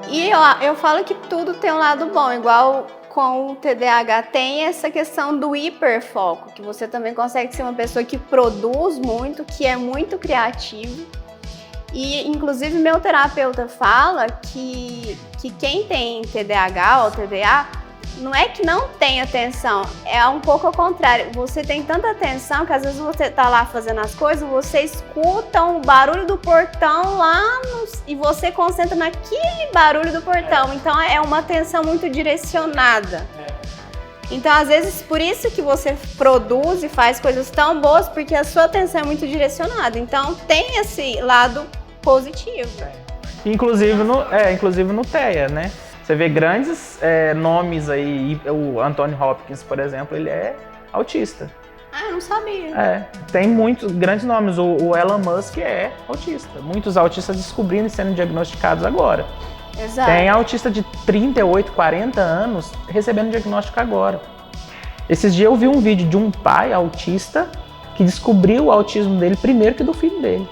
E eu falo que tudo tem um lado bom, igual com o TDAH tem essa questão do hiperfoco, que você também consegue ser uma pessoa que produz muito, que é muito criativo. E, inclusive, meu terapeuta fala que quem tem TDAH ou TDA, não é que não tem atenção, é um pouco ao contrário. Você tem tanta atenção que às vezes você tá lá fazendo as coisas, você escuta o barulho do portão e você concentra naquele barulho do portão. Então é uma atenção muito direcionada. Então, às vezes, por isso que você produz e faz coisas tão boas, porque a sua atenção é muito direcionada. Então, tem esse lado positivo. Inclusive no TEA, né? Você vê grandes nomes aí, o Anthony Hopkins, por exemplo, ele é autista. Ah, eu não sabia. Tem muitos grandes nomes, o Elon Musk é autista. Muitos autistas descobrindo e sendo diagnosticados agora. Exato. Tem autista de 38, 40 anos recebendo diagnóstico agora. Esses dias eu vi um vídeo de um pai autista que descobriu o autismo dele primeiro que do filho dele.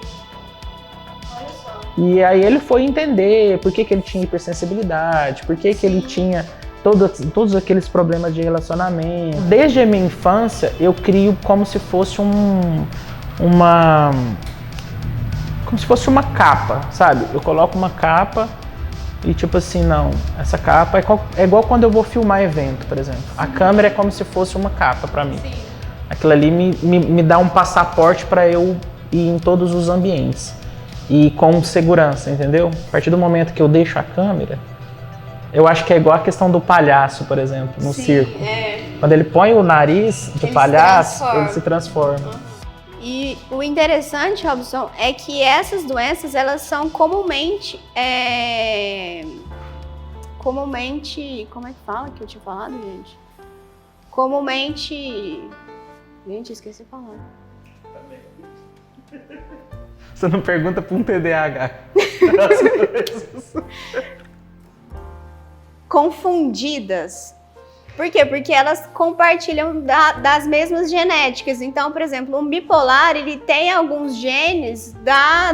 E aí ele foi entender por que ele tinha hipersensibilidade, por que ele tinha todos aqueles problemas de relacionamento. Desde a minha infância, eu crio como se fosse uma capa, sabe? Eu coloco uma capa e tipo assim, não, essa capa é igual quando eu vou filmar evento, por exemplo. A câmera é como se fosse uma capa para mim. Sim. Aquilo ali me dá um passaporte para eu ir em todos os ambientes. E com segurança, entendeu? A partir do momento que eu deixo a câmera, eu acho que é igual a questão do palhaço, por exemplo, no circo. Quando ele põe o nariz do palhaço, ele se transforma. E o interessante, Robson, é que essas doenças, elas são comumente... Como é que fala que eu tinha falado, gente? Comumente... Gente, esqueci de falar. Você não pergunta para um TDAH. Confundidas. Por quê? Porque elas compartilham das mesmas genéticas. Então, por exemplo, um bipolar, ele tem alguns genes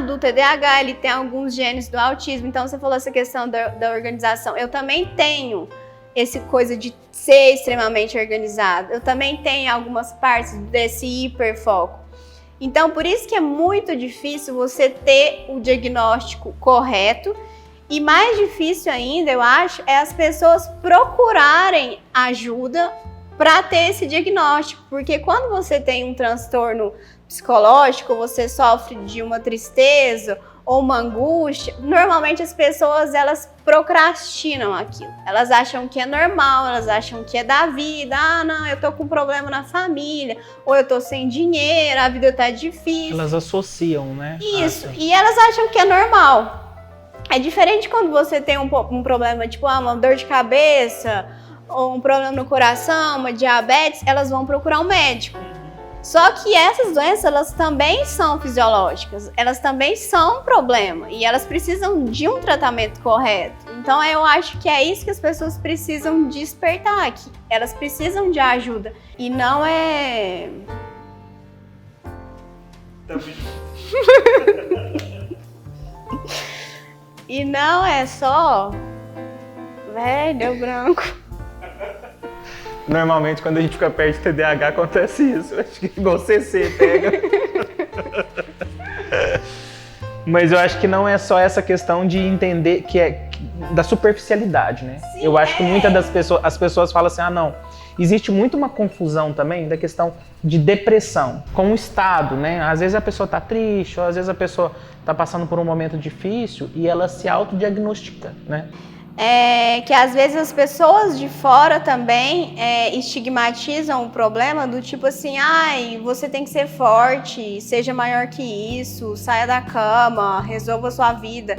do TDAH, ele tem alguns genes do autismo. Então, você falou essa questão da organização. Eu também tenho essa coisa de ser extremamente organizado. Eu também tenho algumas partes desse hiperfoco. Então, por isso que é muito difícil você ter o diagnóstico correto. E mais difícil ainda, eu acho, é as pessoas procurarem ajuda para ter esse diagnóstico. Porque quando você tem um transtorno psicológico, você sofre de uma tristeza ou uma angústia, normalmente as pessoas, elas procrastinam aquilo. Elas acham que é normal, elas acham que é da vida. Ah, não, eu tô com um problema na família, ou eu tô sem dinheiro, a vida tá difícil. Elas associam, né? Isso, e elas acham que é normal. É diferente quando você tem um problema, tipo uma dor de cabeça, ou um problema no coração, uma diabetes, elas vão procurar um médico. Só que essas doenças, elas também são fisiológicas, elas também são um problema e elas precisam de um tratamento correto. Então eu acho que é isso que as pessoas precisam despertar aqui. Elas precisam de ajuda e não é... E não é só... Véi, deu branco. Normalmente, quando a gente fica perto de TDAH, acontece isso. Acho que igual CC pega. Mas eu acho que não é só essa questão de entender que é da superficialidade, né? Sim, eu acho que muitas das pessoas, as pessoas falam assim, ah, não. Existe muito uma confusão também da questão de depressão com o estado, né? Às vezes a pessoa tá triste, ou às vezes a pessoa tá passando por um momento difícil e ela se autodiagnostica, né? Que às vezes as pessoas de fora também estigmatizam o problema do tipo assim, ai, você tem que ser forte, seja maior que isso, saia da cama, resolva a sua vida.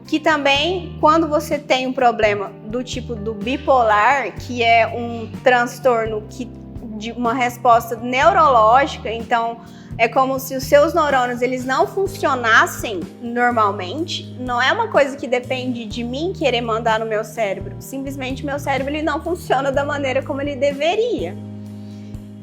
Que também, quando você tem um problema do tipo do bipolar, que é um transtorno de uma resposta neurológica, então é como se os seus neurônios eles não funcionassem normalmente. Não é uma coisa que depende de mim querer mandar no meu cérebro. Simplesmente meu cérebro ele não funciona da maneira como ele deveria.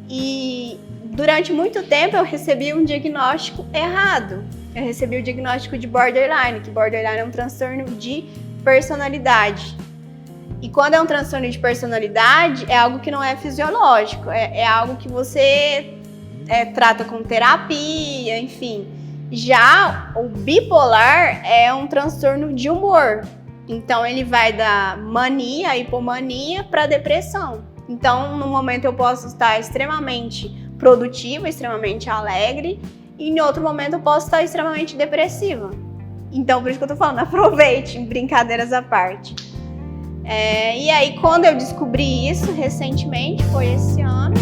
E durante muito tempo eu recebi um diagnóstico errado. eu recebi o diagnóstico de borderline, que borderline é um transtorno de personalidade. E quando é um transtorno de personalidade, é algo que não é fisiológico, é algo que você trata com terapia, enfim. Já o bipolar é um transtorno de humor. Então ele vai da mania, hipomania, para depressão. Então, no momento eu posso estar extremamente produtiva, extremamente alegre, e em outro momento eu posso estar extremamente depressiva. Então, por isso que eu tô falando, aproveite, brincadeiras à parte. E aí, quando eu descobri isso recentemente, foi esse ano,